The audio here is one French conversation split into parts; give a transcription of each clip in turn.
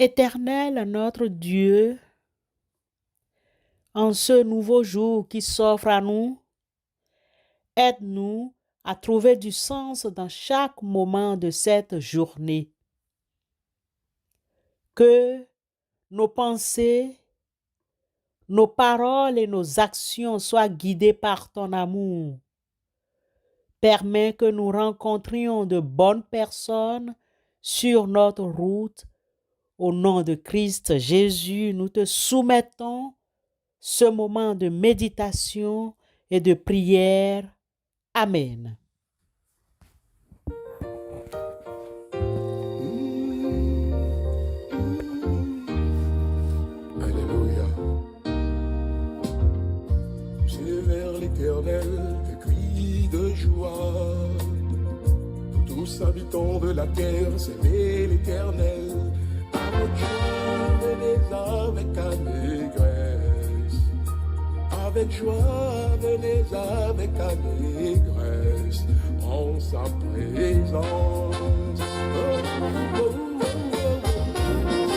Éternel notre Dieu, en ce nouveau jour qui s'offre à nous, aide-nous à trouver du sens dans chaque moment de cette journée. Que nos pensées, nos paroles et nos actions soient guidées par ton amour. Permets que nous rencontrions de bonnes personnes sur notre route. Au nom de Christ Jésus, nous te soumettons ce moment de méditation et de prière. Amen. Alléluia. C'est vers l'Éternel des cris de joie. Tous habitants de la terre, s'aimer l'Éternel. Avec joie, venez avec allégresse. Avec joie, venez avec allégresse. En sa présence.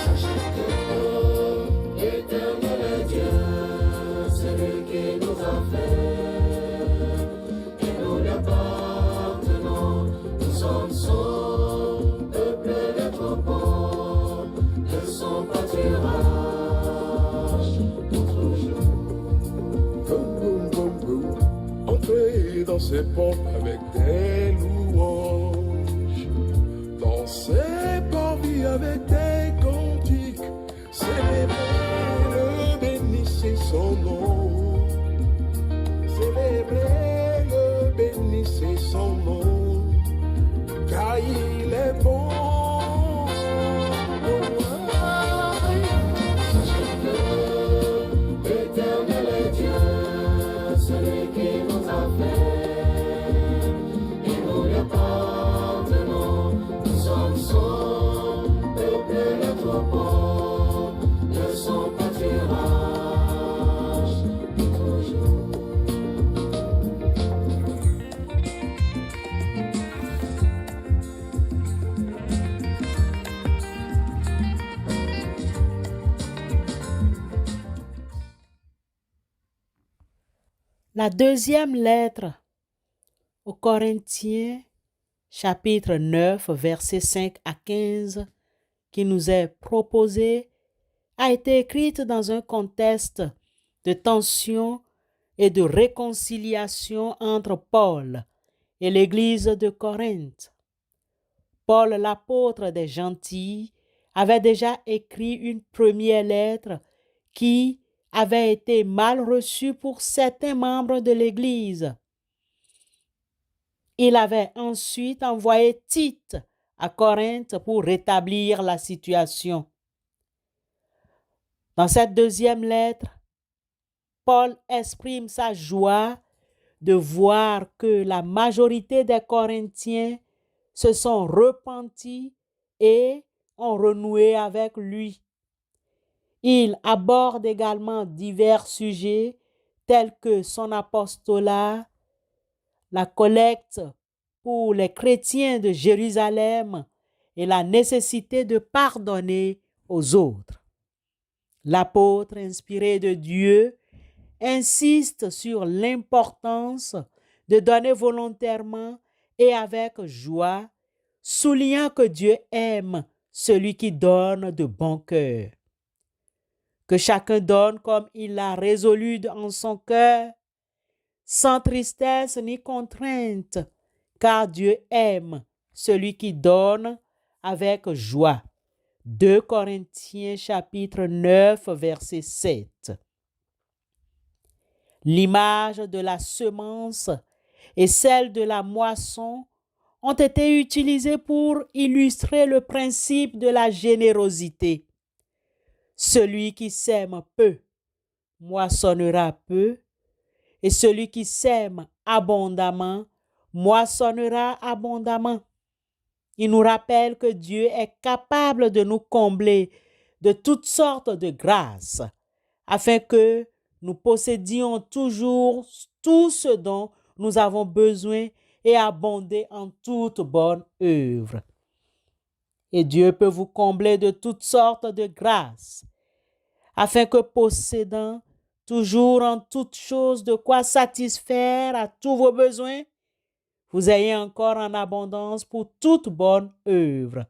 Sachez que l'Éternel est Dieu, celui qui nous a fait, et nous lui appartenons. Nous sommes son peuple de troupeaux, de son pâturage, pour toujours. Boum, boum, boum. Entrez dans ses pompes avec des louanges, dans ses parvis avec des cantiques. Célébrez-le, bénissez son nom. Célébrez-le, bénissez son nom, car il est bon. Sachez que l'Éternel est Dieu, celui qui nous a fait, et nous lui appartenons. Nous sommes son peuple le troupeau, de son pâturage, pour toujours. La deuxième lettre aux Corinthiens, chapitre 9, versets 5 à 15, qui nous est proposée, a été écrite dans un contexte de tension et de réconciliation entre Paul et l'Église de Corinthe. Paul, l'apôtre des gentils, avait déjà écrit une première lettre qui avait été mal reçue pour certains membres de l'Église. Il avait ensuite envoyé Tite à Corinthe pour rétablir la situation. Dans cette deuxième lettre, Paul exprime sa joie de voir que la majorité des Corinthiens se sont repentis et ont renoué avec lui. Il aborde également divers sujets tels que son apostolat, la collecte pour les chrétiens de Jérusalem et la nécessité de pardonner aux autres. L'apôtre inspiré de Dieu insiste sur l'importance de donner volontairement et avec joie, soulignant que Dieu aime celui qui donne de bon cœur. Que chacun donne comme il l'a résolu en son cœur, sans tristesse ni contrainte, car Dieu aime celui qui donne avec joie. 2 Corinthiens chapitre 9, verset 7. L'image de la semence et celle de la moisson ont été utilisées pour illustrer le principe de la générosité. Celui qui sème peu moissonnera peu, et celui qui sème abondamment moissonnera abondamment. Il nous rappelle que Dieu est capable de nous combler de toutes sortes de grâces, afin que nous possédions toujours tout ce dont nous avons besoin et abonder en toute bonne œuvre. et Dieu peut vous combler de toutes sortes de grâces, afin que possédant toujours en toutes choses de quoi satisfaire à tous vos besoins, vous ayez encore en abondance pour toute bonne œuvre.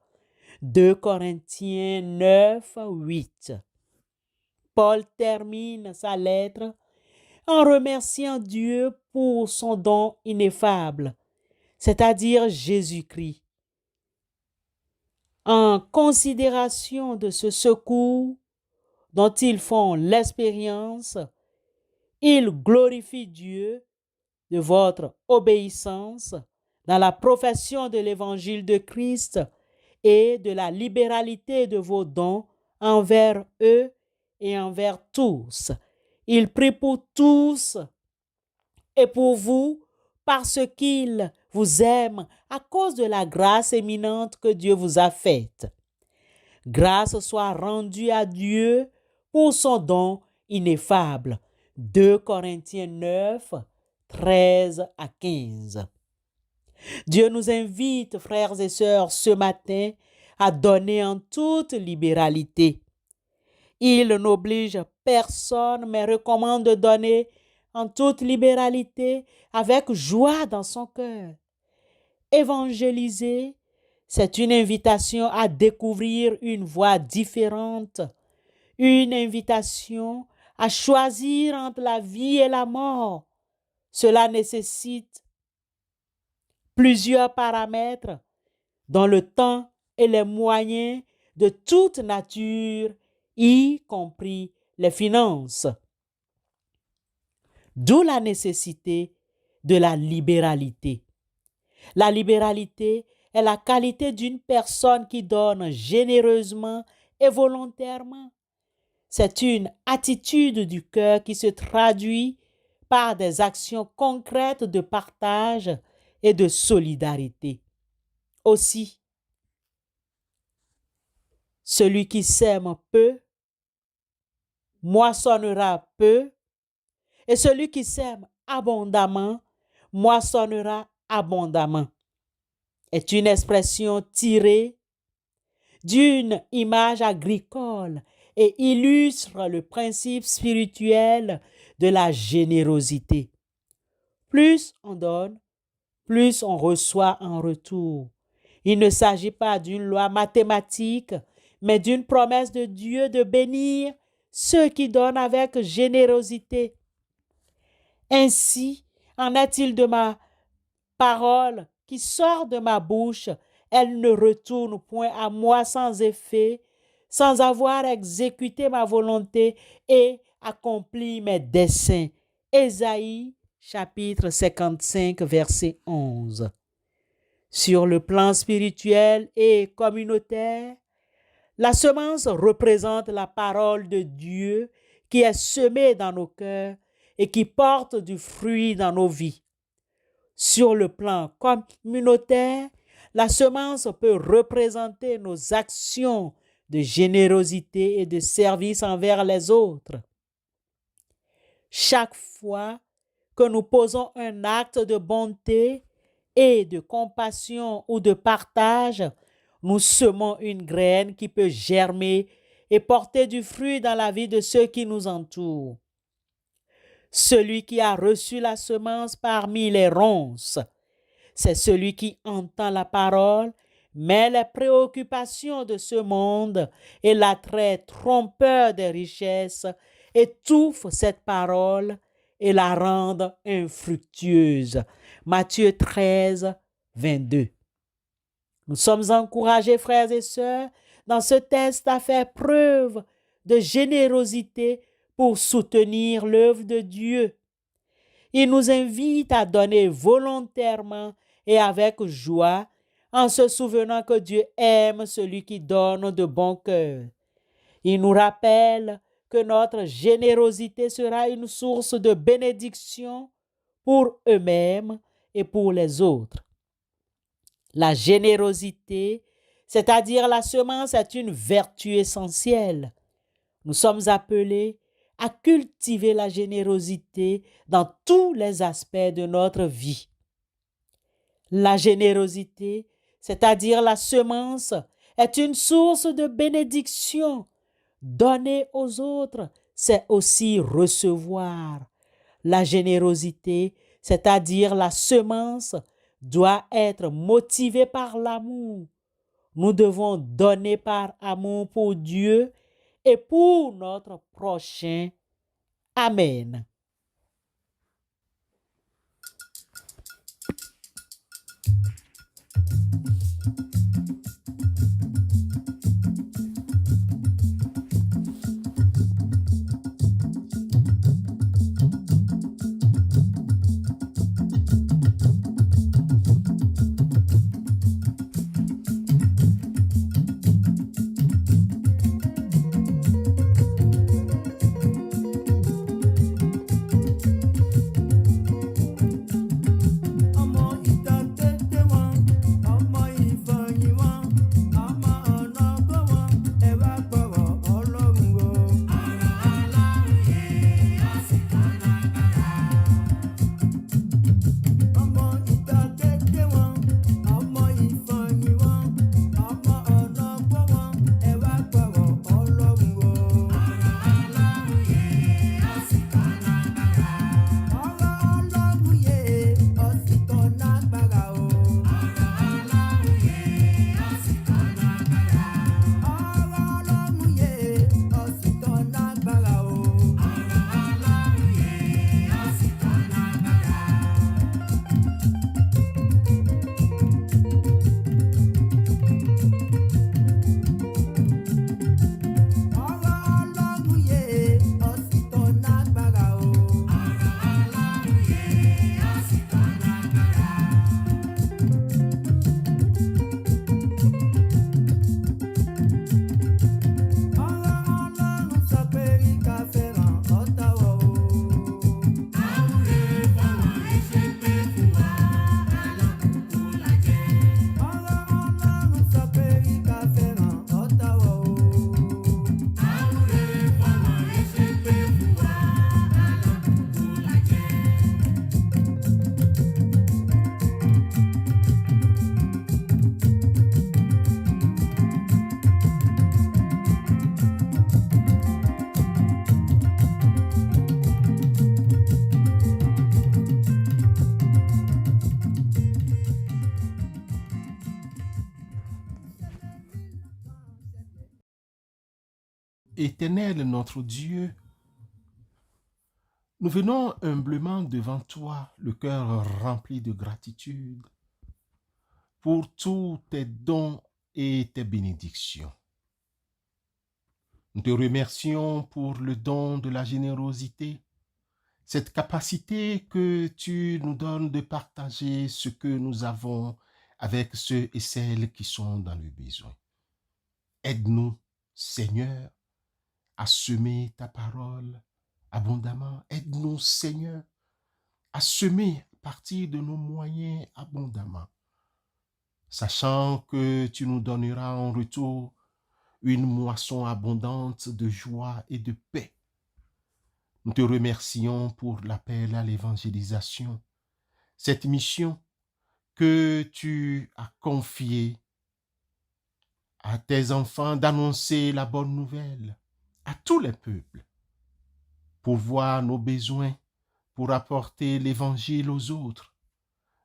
2 Corinthiens 9, 8. Paul termine sa lettre en remerciant Dieu pour son don ineffable, c'est-à-dire Jésus-Christ. En considération de ce secours dont ils font l'expérience, ils glorifient Dieu de votre obéissance dans la profession de l'évangile de Christ et de la libéralité de vos dons envers eux et envers tous. Ils prient pour tous et pour vous parce qu'ils vous aiment à cause de la grâce éminente que Dieu vous a faite. Grâce soit rendue à Dieu pour son don ineffable. 2 Corinthiens 9, 13 à 15. Dieu nous invite, frères et sœurs, ce matin à donner en toute libéralité. Il n'oblige personne, mais recommande de donner en toute libéralité, avec joie dans son cœur. Évangéliser, c'est une invitation à découvrir une voie différente, une invitation à choisir entre la vie et la mort. Cela nécessite plusieurs paramètres dont le temps et les moyens de toute nature, y compris les finances. D'où la nécessité de la libéralité. La libéralité est la qualité d'une personne qui donne généreusement et volontairement. C'est une attitude du cœur qui se traduit par des actions concrètes de partage et de solidarité. Aussi, celui qui sème peu moissonnera peu, et celui qui sème abondamment moissonnera abondamment. Est une expression tirée d'une image agricole et illustre le principe spirituel de la générosité. Plus on donne, plus on reçoit en retour. Il ne s'agit pas d'une loi mathématique, mais d'une promesse de Dieu de bénir ceux qui donnent avec générosité. Ainsi en est-il de ma parole qui sort de ma bouche, elle ne retourne point à moi sans effet, sans avoir exécuté ma volonté et accompli mes desseins. Ésaïe, chapitre 55, verset 11. Sur le plan spirituel et communautaire, la semence représente la parole de Dieu qui est semée dans nos cœurs et qui porte du fruit dans nos vies. Sur le plan communautaire, la semence peut représenter nos actions de générosité et de service envers les autres. Chaque fois que nous posons un acte de bonté et de compassion ou de partage, nous semons une graine qui peut germer et porter du fruit dans la vie de ceux qui nous entourent. Celui qui a reçu la semence parmi les ronces, c'est celui qui entend la parole, mais les préoccupations de ce monde et l'attrait trompeur des richesses étouffent cette parole et la rendent infructueuse. Matthieu 13, 22. Nous sommes encouragés, frères et sœurs, dans ce texte à faire preuve de générosité pour soutenir l'œuvre de Dieu. Il nous invite à donner volontairement et avec joie, en se souvenant que Dieu aime celui qui donne de bon cœur. Il nous rappelle que notre générosité sera une source de bénédiction pour eux-mêmes et pour les autres. La générosité, c'est-à-dire la semence, est une vertu essentielle. Nous sommes appelés à cultiver la générosité dans tous les aspects de notre vie. La générosité, c'est-à-dire la semence, est une source de bénédiction. Donner aux autres, c'est aussi recevoir. La générosité, c'est-à-dire la semence, doit être motivée par l'amour. Nous devons donner par amour pour Dieu et pour notre prochain. Amen. Éternel notre Dieu, nous venons humblement devant toi, le cœur rempli de gratitude pour tous tes dons et tes bénédictions. Nous te remercions pour le don de la générosité, cette capacité que tu nous donnes de partager ce que nous avons avec ceux et celles qui sont dans le besoin. Aide-nous, Seigneur, à semer ta parole abondamment. Aide-nous, Seigneur, à semer à partir de nos moyens abondamment, sachant que tu nous donneras en retour une moisson abondante de joie et de paix. Nous te remercions pour l'appel à l'évangélisation, cette mission que tu as confiée à tes enfants d'annoncer la bonne nouvelle à tous les peuples, pour voir nos besoins, pour apporter l'évangile aux autres.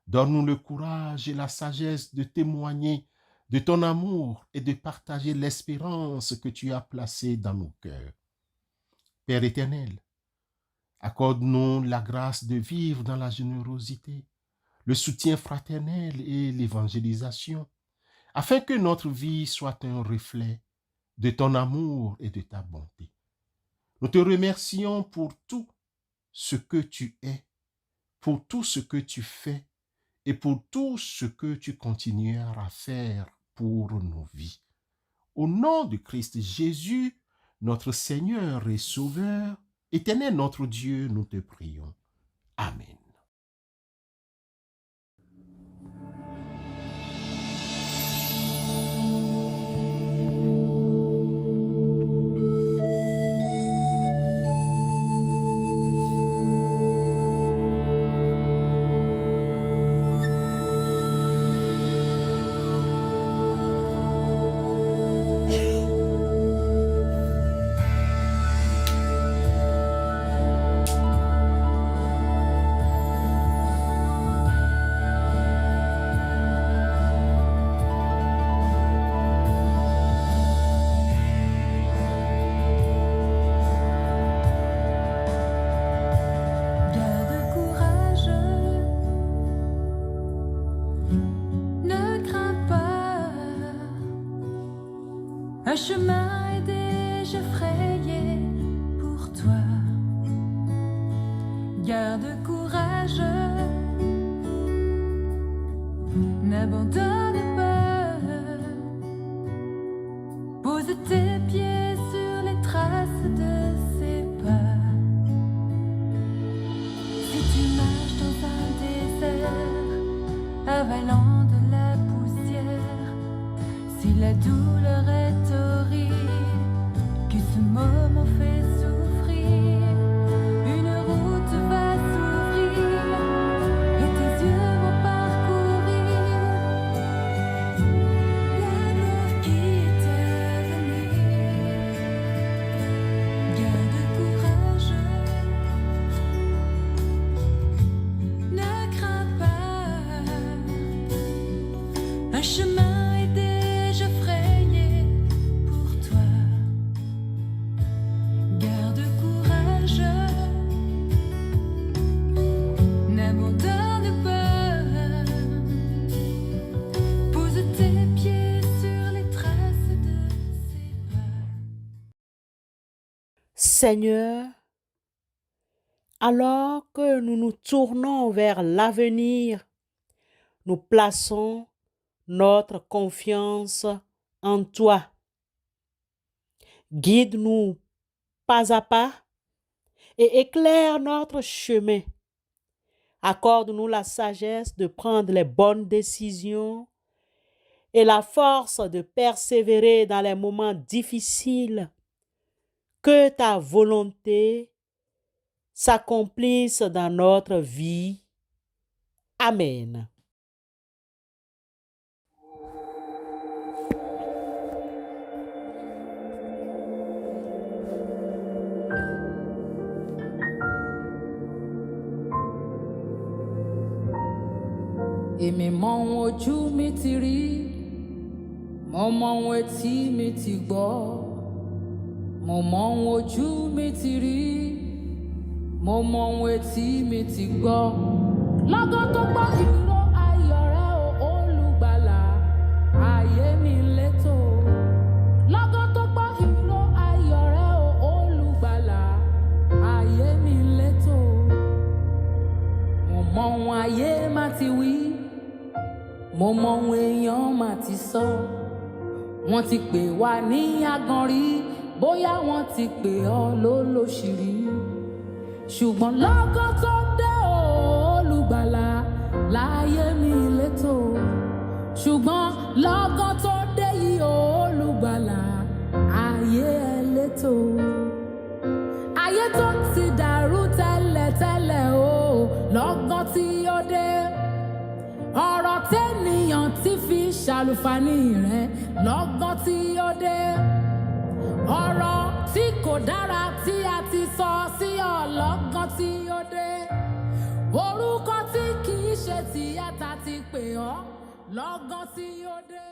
Donne-nous le courage et la sagesse de témoigner de ton amour et de partager l'espérance que tu as placée dans nos cœurs. Père éternel, accorde-nous la grâce de vivre dans la générosité, le soutien fraternel et l'évangélisation, afin que notre vie soit un reflet de ton amour et de ta bonté. Nous te remercions pour tout ce que tu es, pour tout ce que tu fais et pour tout ce que tu continueras à faire pour nos vies. Au nom de Christ Jésus, notre Seigneur et Sauveur, Éternel notre Dieu, nous te prions. Amen. chemin est déjà frayé pour toi. Garde courage, n'abandonne pas. Pose tes pieds sur les traces de ses pas. Si tu marches dans un désert, avalant de la poussière, si la douleur est horrible, que ce moment fait souffrir, une route va s'ouvrir et tes yeux vont parcourir la mort qui est à venir. Garde courage, ne crains pas, un chemin est déjà frayé pour toi. Garde courage, n'abandonne pas. Pose tes pieds sur les traces de ses pas. Seigneur, alors que nous nous tournons vers l'avenir, nous plaçons notre confiance en toi. Guide-nous pas à pas et éclaire notre chemin. Accorde-nous la sagesse de prendre les bonnes décisions et la force de persévérer dans les moments difficiles. Que ta volonté s'accomplisse dans notre vie. Amen. Èmi mọ ohun ojú mi ti rí, mo mọ ohun etí mi ti gbọ́, mo mọ ohun ojú mi ti rí, mo mọ ohun etí mi ti gbọ́. Lọ́gán tó gbọ́ ìró ayọ̀ rẹ o olùgbàlà, ayé mi létò. Lọ́gán tó gbọ́ ìró ayọ̀ rẹ o olùgbàlà, ayé mi létò. Mo mọ ohun ayé má ti wí, mo mọ ohun èèyàn má ti sọ. Wọ́n ti pè wá ní aganrí, bóyá wọ́n ti pè ọ́ lólóṣìírí. Ṣùgbọ́n lọ́gán tó dé o olùgbàlà, láyé mi létò. Ṣùgbọ́n lọ́gán tó dé yìí o olùgbàlà, ayé ẹ létò. Ayé tó ti dàrú tẹ́lẹ̀tẹ́lẹ̀ o, lọ́gán tí ó dé. Ọ̀rọ̀ tẹ́nìyàn ti fi ṣàlùfàní rẹ̀, lọ́gán tí ó dé. Ọ̀rọ̀ tí kò dára tí a ti sọ sí ọ, lọ́gán tí ó dé. Orúkọ tí kì í ṣe tìyàtà ti pè ọ́, lọ́gán tí ó dé.